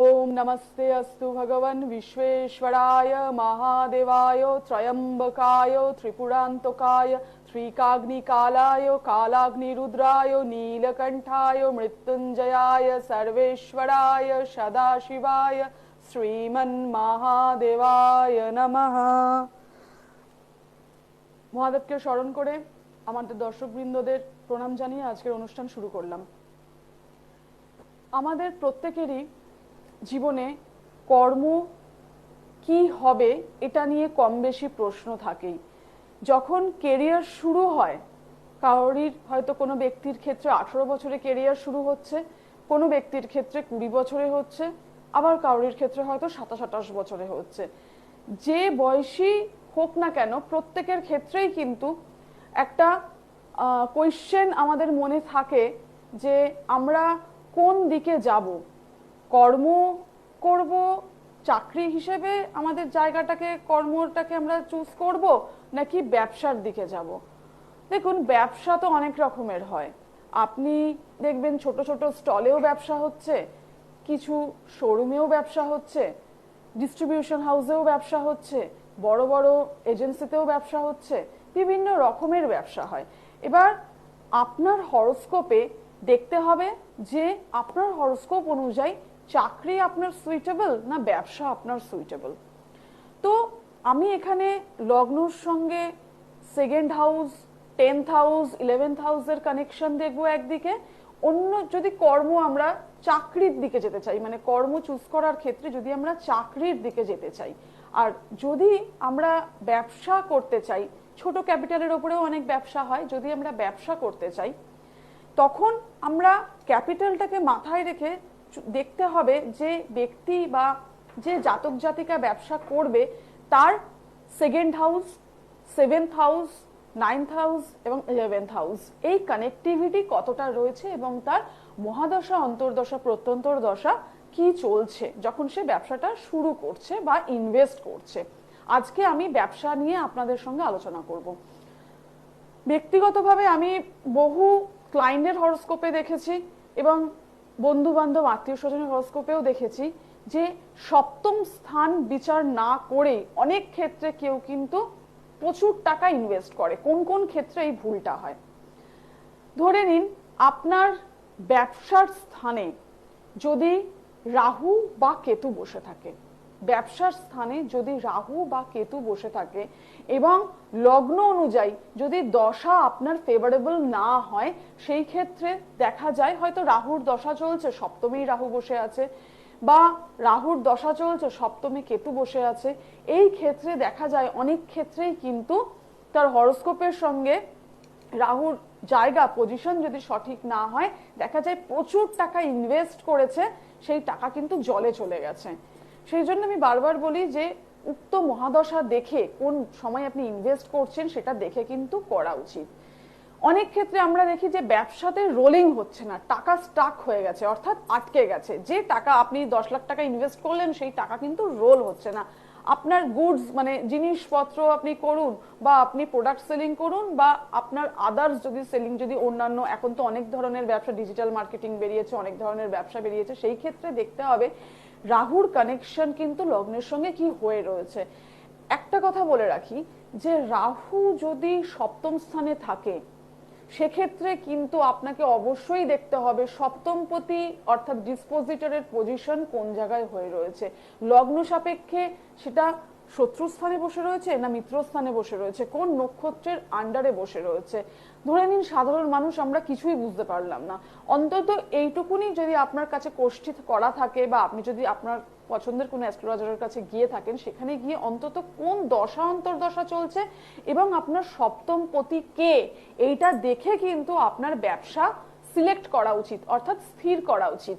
ओम नमस्ते अस्तु भगवन् विश्वेश्वराय महादेवाय त्रयंबकाय त्रिपुरान्तकाय त्रिकाग्निकालाय कालाग्निरुद्राय नीलकंठाय मृत्युंजयाय सर्वेश्वराय सदाशिवाय श्रीमन्महादेवाय नमः। মহাদেবকে স্মরণ করে আমাদের দর্শকবৃন্দদের প্রণাম জানিয়ে আজকের অনুষ্ঠান শুরু করলাম। আমাদের প্রত্যেকেরই জীবনে কর্ম কি হবে এটা নিয়ে কম বেশি প্রশ্ন থাকেই। যখন কেরিয়ার শুরু হয়, কারোর হয়তো কোনো ব্যক্তির ক্ষেত্রে 18 বছরে কেরিয়ার শুরু হচ্ছে, কোনো ব্যক্তির ক্ষেত্রে 20 বছরে হচ্ছে, আবার কারোর ক্ষেত্রে হয়তো 27-28 বছরে হচ্ছে। যে বয়সী হোক না কেন, প্রত্যেকের ক্ষেত্রেই কিন্তু একটা কোয়েশ্চেন আমাদের মনে থাকে যে আমরা কোন দিকে যাব, কর্ম করব, চাকরি হিসেবে আমাদের জায়গাটাকে কর্মটাকে আমরা চুজ করব, নাকি ব্যবসার দিকে যাব। দেখুন, ব্যবসা তো অনেক রকমের হয়। আপনি দেখবেন ছোট ছোট স্টলেও ব্যবসা হচ্ছে, কিছু শোরুমেও ব্যবসা হচ্ছে, ডিস্ট্রিবিউশন হাউসেও ব্যবসা হচ্ছে, বড় বড় এজেন্সিতেও ব্যবসা হচ্ছে, বিভিন্ন রকমের ব্যবসা হয়। এবার আপনার হরোস্কোপে দেখতে হবে যে আপনার হরোস্কোপ অনুযায়ী চাকরি আপনার সুইটেবল না ব্যবসা আপনার সুইটেবল। তো আমি এখানে লগ্নর সঙ্গে second house, 10th house, 11th হাউসের কানেকশন দেখবো একদিকে। অন্য যদি কর্ম আমরা চাকরির দিকে যেতে চাই, মানে কর্ম চুজ করার ক্ষেত্রে যদি আমরা চাকরির দিকে যেতে চাই, আর যদি আমরা ব্যবসা করতে চাই, ছোট ক্যাপিটালের ওপরেও অনেক ব্যবসা হয়, যদি আমরা ব্যবসা করতে চাই তখন আমরা ক্যাপিটালটাকে মাথায় রেখে দেখতে হবে যে ব্যক্তি বা যে জাতক জাতিকা ব্যবসা করবে তার second house, 7th house, 9th house এবং 11th হাউস এই কানেক্টিভিটি কতটা রয়েছে এবং তার মহাদশা, অন্তর্দশা, প্রত্যন্তর দশা কি চলছে যখন সে ব্যবসাটা শুরু করছে বা ইনভেস্ট করছে। আজকে আমি ব্যবসা নিয়ে আপনাদের সঙ্গে আলোচনা করব। ব্যক্তিগতভাবে আমি বহু ক্লায়েন্টের হরোস্কোপে দেখেছি এবং বন্ধু বান্ধব, আত্মীয় স্বজনের হরোস্কোপেও দেখেছি যে সপ্তম স্থান বিচার না করে অনেক ক্ষেত্রে কেউ কিন্তু প্রচুর টাকা ইনভেস্ট করে। কোন কোন ক্ষেত্রে এই ভুলটা হয়? ধরে নিন আপনার ব্যবসার স্থানে যদি রাহু বা কেতু বসে থাকে, ব্যবসার স্থানে যদি রাহু বা কেতু বসে থাকে এবং লগ্ন অনুযায়ী যদি দশা আপনার ফেভারেবল না হয়, সেই ক্ষেত্রে দেখা যায় হয়তো রাহুর দশা চলছে, সপ্তমেই রাহু বসে আছে, বা রাহুর দশা চলছে, সপ্তমে কেতু বসে আছে। এই ক্ষেত্রে দেখা যায় অনেক ক্ষেত্রেই কিন্তু তার হরোস্কোপের সঙ্গে রাহুর জায়গা, পজিশন যদি সঠিক না হয়, দেখা যায় প্রচুর টাকা ইনভেস্ট করেছে, সেই টাকা কিন্তু জলে চলে গেছে। সেই জন্য আমি বারবার বলি যে উক্ত মহাদশা দেখে কোন সময় আপনি ইনভেস্ট করছেন সেটা দেখে কিন্তু করা উচিত। অনেক ক্ষেত্রে আমরা দেখি যে ব্যবসাতে রোলিং হচ্ছে না, টাকা স্টাক হয়ে গেছে, অর্থাৎ আটকে গেছে। যে টাকা আপনি 10 লাখ টাকা ইনভেস্ট করলেন সেই টাকা কিন্তু রোল হচ্ছে না। আপনার গুডস মানে জিনিসপত্র আপনি করুন বা আপনি প্রোডাক্ট সেলিং করুন বা আপনার আদার্স যদি সেলিং, যদি অন্যান্য, এখন তো অনেক ধরনের ব্যবসা, ডিজিটাল মার্কেটিং বেরিয়েছে, অনেক ধরনের ব্যবসা বেরিয়েছে, সেই ক্ষেত্রে দেখতে হবে রাহুর কানেকশন কিন্তু লগ্নের সঙ্গে কি হয়ে রয়েছে। একটা কথা বলে রাখি যে রাহু যদি সপ্তম স্থানে থাকে সেক্ষেত্রে কিন্তু আপনাকে অবশ্যই দেখতে হবে সপ্তমপতি অর্থাৎ ডিসপোজিটরের পজিশন কোন জায়গায় হয়ে রয়েছে। লগ্ন সাপেক্ষে সেটা শত্রুস্থানে বসে রয়েছে না মিত্রস্থানে বসে রয়েছে, কোন নক্ষত্রের আন্ডারে বসে রয়েছে। ধরে নিন সাধারণ মানুষ আমরা কিছুই বুঝতে পারলাম না, অন্তত এইটুকুনি যদি আপনার কাছে কোষ্ঠী করা থাকে বা আপনি যদি আপনার পছন্দের কোনো অ্যাস্ট্রোলজারের কাছে গিয়ে থাকেন, সেখানে গিয়ে অন্তত কোন দশা অন্তর্দশা চলছে এবং আপনার সপ্তমপতি কে, এইটা দেখে কিন্তু আপনার ব্যবসা সিলেক্ট করা উচিত, অর্থাৎ স্থির করা উচিত।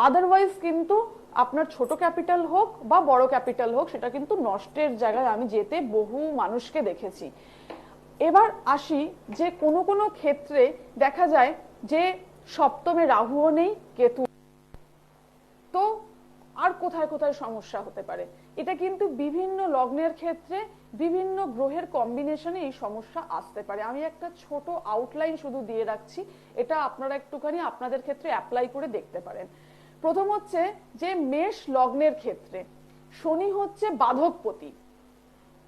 আদারওয়াইজ কিন্তু আপনার ছোট ক্যাপিটাল হোক বা বড় ক্যাপিটাল হোক, সেটা কিন্তু নষ্টের জায়গায় আমি যেতে বহু মানুষকে দেখেছি। এবার আসি যে কোনো কোনো ক্ষেত্রে দেখা যায় যে সপ্তমে রাহুও নেই, কেতু, তো আর কোথায় কোথায় সমস্যা হতে পারে। এটা কিন্তু বিভিন্ন লগ্নের ক্ষেত্রে বিভিন্ন গ্রহের কম্বিনেশনে এই সমস্যা আসতে পারে। আমি একটা ছোট আউটলাইন শুধু দিয়ে রাখছি, এটা আপনারা একটুখানি আপনাদের ক্ষেত্রে অ্যাপ্লাই করে দেখতে পারেন। প্রথম হচ্ছে যে মেষ লগ্নের ক্ষেত্রে শনি হচ্ছে বাধকপতি।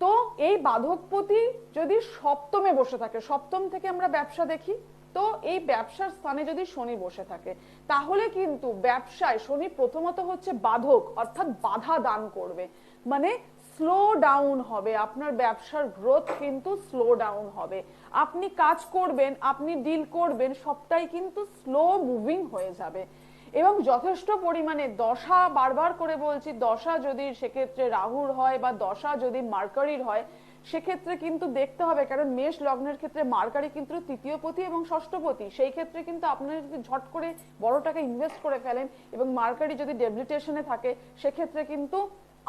তো এই বাধকপতি যদি সপ্তমে বসে থাকে, সপ্তম থেকে আমরা ব্যবসা দেখি, তো এই ব্যবসার স্থানে যদি শনি বসে থাকে তাহলে কিন্তু ব্যবসায় শনি প্রথমত হচ্ছে বাধক, অর্থাৎ বাধা দান করবে, মানে স্লো ডাউন হবে, আপনার ব্যবসার গ্রোথ কিন্তু স্লো ডাউন হবে। আপনি কাজ করবেন, আপনি ডিল করবেন, সবটাই কিন্তু স্লো মুভিং হয়ে যাবে। এবং যথেষ্ট পরিমাণে দশা, বারবার করে বলছি, দশা যদি সেক্ষেত্রে রাহুর হয় বা দশা যদি মার্কারির হয় সেক্ষেত্রে কিন্তু দেখতে হবে, কারণ মেষ লগ্নের ক্ষেত্রে মার্কারি কিন্তু তৃতীয়পতি এবং ষষ্ঠপতি, সেই ক্ষেত্রে কিন্তু আপনারা যদি ঝট করে বড় টাকা ইনভেস্ট করে ফেলেন এবং মার্কারি যদি ডেবিলিটেশনে থাকে সেক্ষেত্রে কিন্তু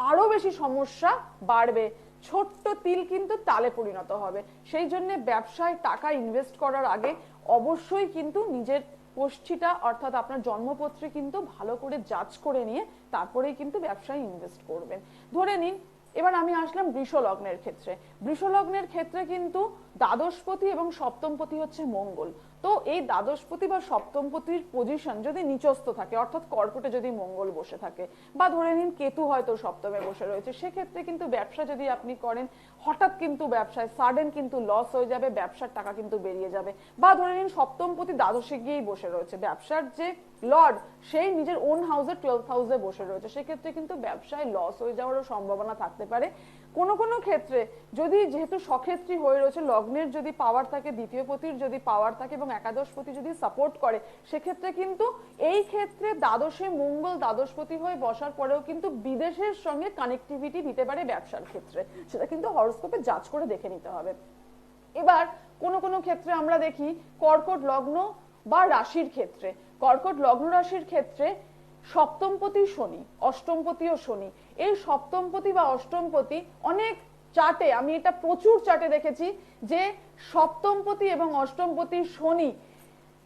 আরো বেশি সমস্যা বাড়বে, ছোট্ট তিল কিন্তু তালে পরিণত হবে। সেই জন্য ব্যবসায় টাকা ইনভেস্ট করার আগে অবশ্যই কিন্তু নিজের কোষ্ঠীটা অর্থাৎ আপনার জন্মপত্রে কিন্তু ভালো করে যাচ করে নিয়ে তারপরেই কিন্তু ব্যবসায় ইনভেস্ট করবেন। ধরে নিন এবার আমি আসলাম বৃষ লগ্নের ক্ষেত্রে। বৃষ লগ্নের ক্ষেত্রে কিন্তু দ্বাদশপতি এবং সপ্তমপতি হচ্ছে মঙ্গল। তো এই দ্বাদশপতি বা সপ্তমপতির পজিশন যদি নিচস্থ থাকে, অর্থাৎ কর্কটে যদি মঙ্গল বসে থাকে, বা ধরে নিন কেতু হয়তো সপ্তমে বসে রয়েছে, সেক্ষেত্রে কিন্তু ব্যবসা যদি আপনি করেন হঠাৎ কিন্তু ব্যবসায় সাডেন কিন্তু লস হয়ে যাবে, ব্যবসার টাকা কিন্তু বেরিয়ে যাবে। বা ধরে নিন সপ্তমপতি দ্বাদশে গিয়েই বসে রয়েছে, ব্যবসার যে লর্ড সেই নিজের ওন হাউসে 12th হাউসে বসে রয়েছে, সেক্ষেত্রে কিন্তু ব্যবসায় লস হয়ে যাওয়ারও সম্ভাবনা থাকতে পারে। কোনো কোনো ক্ষেত্রে যদি যেহেতু সক্ষেত্রী হয়ে রয়েছে, লগ্নের যদি পাওয়ার থাকে, দ্বিতীয় পতির যদি পাওয়ার থাকে এবং একাদশপতি যদি সাপোর্ট করে, সেক্ষেত্রে কিন্তু এই ক্ষেত্রে দ্বাদশে মঙ্গল দ্বাদশপতি হয়ে বসার পরেও কিন্তু বিদেশের সঙ্গে কানেক্টিভিটি দিতে পারে ব্যবসার ক্ষেত্রে, সেটা কিন্তু হরোস্কোপে যাচ করে দেখে নিতে হবে। এবার কোনো কোনো ক্ষেত্রে আমরা দেখি কর্কট লগ্ন বা রাশির ক্ষেত্রে, কর্কট লগ্ন রাশির ক্ষেত্রে সপ্তমপতি শনি, অষ্টমপতিও শনি। এই সপ্তমপতি বা অষ্টমপতি অনেক চার্টে, আমি এটা প্রচুর চার্টে দেখেছি যে সপ্তমপতি এবং অষ্টমপতি শনি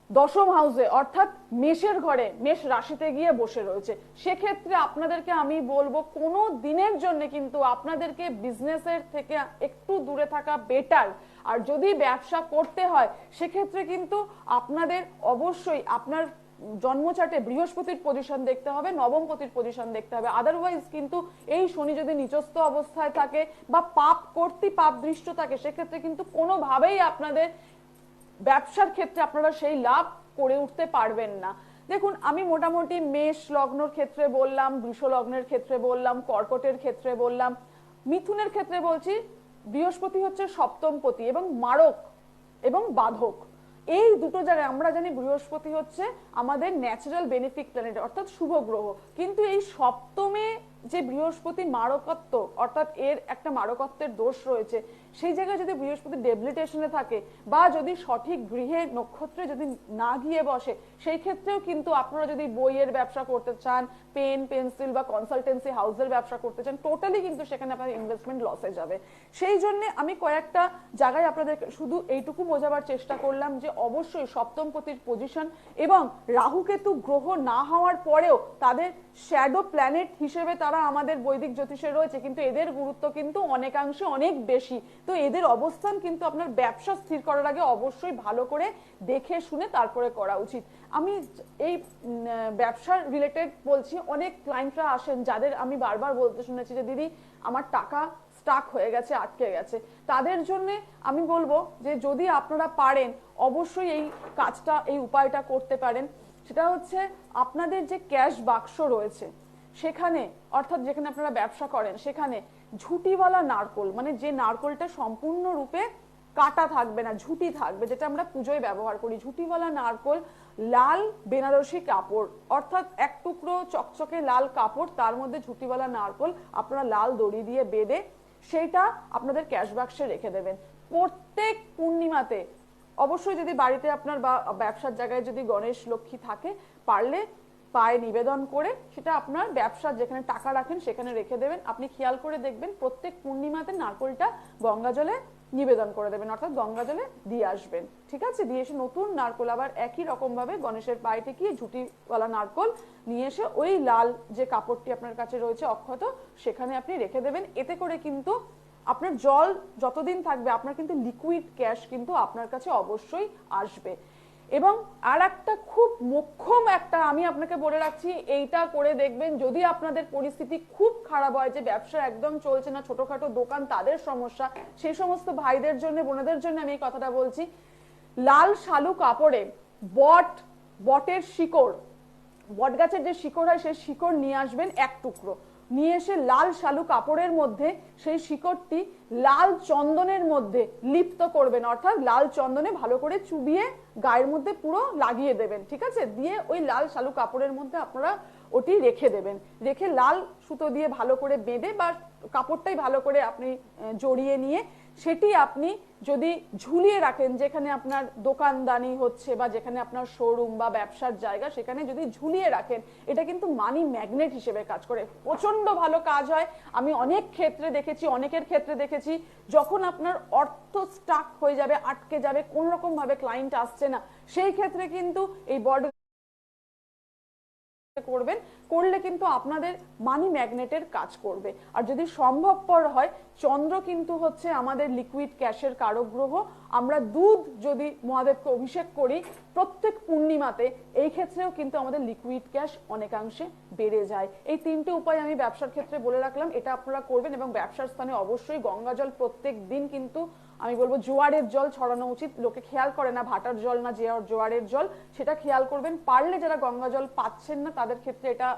দশম হাউসে অর্থাৎ মেষের ঘরে, মেষ রাশিতে গিয়ে বসে রয়েছে। সেক্ষেত্রে আপনাদেরকে আমি বলবো কোনো দিনের জন্য কিন্তু আপনাদেরকে বিজনেসের থেকে একটু দূরে থাকা বেটার। আর যদি ব্যবসা করতে হয় সেক্ষেত্রে কিন্তু আপনাদের অবশ্যই আপনার জন্মচার্টে বৃহস্পতির পজিশন দেখতে হবে, নবমপতির পজিশন দেখতে হবে। আদারওয়াইজ কিন্তু এই শনি যদি নিচস্থ অবস্থায় থাকে বা পাপ কর্তৃ পাপ দৃষ্ট থাকে সেক্ষেত্রে কিন্তু কোনোভাবেই আপনাদের ব্যবসার ক্ষেত্রে আপনারা সেই লাভ করে উঠতে পারবেন না। দেখুন আমি মোটামুটি মেষ লগ্নের ক্ষেত্রে বললাম, বৃষ লগ্নের ক্ষেত্রে বললাম, কর্কটের ক্ষেত্রে বললাম, মিথুনের ক্ষেত্রে বলছি বৃহস্পতি হচ্ছে সপ্তমপতি এবং মারক এবং বাধক। এই দুটো জায়গায় আমরা জানি বৃহস্পতি হচ্ছে আমাদের ন্যাচারাল বেনিফিট প্ল্যানেট অর্থাৎ শুভ গ্রহ, কিন্তু এই সপ্তমে যে বৃহস্পতি মারকত্ব অর্থাৎ এর একটা মারকত্বের দোষ রয়েছে, সেই জায়গায় যদি বৃহস্পতি ডেবিলিটেশনে থাকে বা যদি সঠিক গৃহে নক্ষত্রে যদি না গিয়ে বসে, সেই ক্ষেত্রেও কিন্তু আপনারা যদি বইয়ের ব্যবসা করতে চান, পেন পেন্সিল বা কনসালটেন্সি হাউসের ব্যবসা করতে চান, টোটালি কিন্তু সেখানে আপনার ইনভেস্টমেন্ট লসে যাবে। সেই জন্য আমি কয়েকটা জায়গায় আপনাদের শুধু এইটুকু বোঝাবার চেষ্টা করলাম যে অবশ্যই সপ্তমপতির পজিশন এবং রাহুকেতু গ্রহ না হওয়ার পরেও তাদের শ্যাডো প্ল্যানেট হিসেবে তারা আমাদের বৈদিক জ্যোতিষে রয়েছে, কিন্তু এদের গুরুত্ব কিন্তু অনেকাংশে অনেক বেশি। তো এদের অবস্থান কিন্তু আপনার ব্যবসা স্থির করার আগে অবশ্যই ভালো করে দেখে শুনে তারপরে করা উচিত। আমি এই ব্যবসার রিলেটেড বলছি, অনেক ক্লায়েন্টরা আসেন যাদের আমি বারবার বলতে শুনেছি যে দিদি আমার টাকা স্টাক হয়ে গেছে, আটকে গেছে। তাদের জন্য আমি বলবো যে যদি আপনারা পারেন অবশ্যই এই কাজটা, এই উপায়টা করতে পারেন। সেটা হচ্ছে আপনাদের যে ক্যাশ বাক্স রয়েছে সেখানে, অর্থাৎ যেখানে আপনারা ব্যবসা করেন সেখানে ঝুটিওয়ালা নারকোল, মানে যে নারকোলটা সম্পূর্ণরূপে কাটা থাকবে না, ঝুটি থাকবে, যেটা আমরা পুজোয় ব্যবহার করি, ঝুটিওয়ালা নারকোল, লাল বেনারসি কাপড় অর্থাৎ এক টুকরো চকচকে লাল কাপড়, তার মধ্যে ঝুটিওয়ালা নারকোল আপনারা লাল দড়ি দিয়ে বেঁধে সেইটা আপনাদের ক্যাশ বাক্সে রেখে দেবেন। প্রত্যেক পূর্ণিমাতে অবশ্যই যদি বাড়িতে আপনার বা ব্যবসার জায়গায় যদি গণেশ লক্ষ্মী থাকে, পারলে পায়ে নিবেদন করে সেটা আপনার ব্যবসা যেখানে টাকা রাখেন সেখানে রেখে দেবেন। আপনি খেয়াল করে দেখবেন প্রত্যেক পূর্ণিমাতে নারকোলটা গঙ্গা জলে নিবেদন করে দেবেন, অর্থাৎ গঙ্গা জলে দিয়ে আসবেন, ঠিক আছে? দিয়ে এসে নতুন নারকোল আবার একই রকম ভাবে গণেশের পায়ে ঠেকিয়ে ঝুটিওয়ালা নারকোল নিয়ে এসে ওই লাল যে কাপড়টি আপনার কাছে রয়েছে অক্ষত সেখানে আপনি রেখে দেবেন। এতে করে কিন্তু আপনার জল যতদিন থাকবে আপনার কিন্তু লিকুইড ক্যাশ কিন্তু আপনার কাছে অবশ্যই আসবে। এবং আর একটা খুব মোক্ষম একটা আমি আপনাকে বলে রাখছি, এইটা করে দেখবেন যদি আপনাদের পরিস্থিতি খুব খারাপ হয়, যে ব্যবসা একদম চলছে না, ছোটখাটো দোকান তাদের সমস্যা, সেই সমস্ত ভাইদের জন্য বোনেদের জন্য আমি এই কথাটা বলছি। লাল শালু কাপড়ে বটের শিকড়, বট গাছের যে শিকড় হয় সেই শিকড় নিয়ে আসবেন এক টুকরো, নিয়ে এসে লাল শালু কাপড়ের মধ্যে সেই শিকড়টি লাল চন্দনের মধ্যে লিপ্ত করবেন, অর্থাৎ লাল চন্দনে ভালো করে চুবিয়ে গায়ের মধ্যে পুরো লাগিয়ে দেবেন, ঠিক আছে? দিয়ে ওই লাল শালু কাপড়ের মধ্যে আপনারা ওটি রেখে দেবেন, রেখে লাল সুতো দিয়ে ভালো করে বেঁধে বা কাপড়টাই ভালো করে আপনি জড়িয়ে নিয়ে সেটি আপনি যদি ঝুলিয়ে রাখেন, যেখানে আপনার দোকানদানি হচ্ছে বা যেখানে আপনার শোরুম বা ব্যবসার জায়গা, সেখানে যদি ঝুলিয়ে রাখেন, এটা কিন্তু মানি ম্যাগনেট হিসেবে কাজ করে, প্রচন্ড ভালো কাজ হয়। আমি অনেক ক্ষেত্রে দেখেছি, অনেকের ক্ষেত্রে দেখেছি, যখন আপনার অর্থ স্টাক হয়ে যাবে, আটকে যাবে, কোন রকম ভাবে ক্লায়েন্ট আসছে না, সেই ক্ষেত্রে কিন্তু এই বড করবেন, করলে কিন্তু আপনাদের মানি ম্যাগনেটের কাজ করবে। আর যদি সম্ভবপর হয়, চন্দ্র কিন্তু হচ্ছে আমাদের লিকুইড ক্যাশের কারক গ্রহ, আমরা দুধ যদি মহাদেবকে অভিষেক করি প্রত্যেক পূর্ণিমাতে, এই ক্ষেত্রেও কিন্তু আমাদের লিকুইড ক্যাশ অনেকাংশে বেড়ে যায়। এই তিনটে উপায় আমি ব্যবসার ক্ষেত্রে বলে রাখলাম, এটা আপনারা করবেন। এবং ব্যবসার স্থানে অবশ্যই গঙ্গা জল প্রত্যেক দিন কিন্তু আমি বলবো জোয়ারের জল ছড়ানো উচিত, লোকে খেয়াল করে না ভাটার জল না জোয়ারের জল, সেটা খেয়াল করবেন। পারলে যারা গঙ্গা জল পাচ্ছেন না তাদের ক্ষেত্রে এটা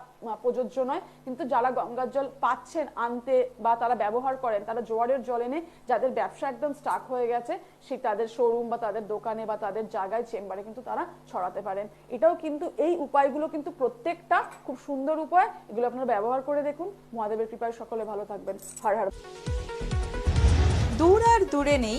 প্রযোজ্য নয়, কিন্তু যারা গঙ্গার জল পাচ্ছেন আনতে বা তারা ব্যবহার করেন, তারা জোয়ারের জল এনে যাদের ব্যবসা একদম স্টাক হয়ে গেছে, সে তাদের শোরুম বা তাদের দোকানে বা তাদের জায়গায় চেম্বারে কিন্তু তারা ছড়াতে পারেন। এটাও কিন্তু এই উপায়গুলো কিন্তু প্রত্যেকটা খুব সুন্দর উপায়, এগুলো আপনারা ব্যবহার করে দেখুন। মহাদেবের কৃপায় সকলে ভালো থাকবেন। হর হর। দূর আর দূরে নেই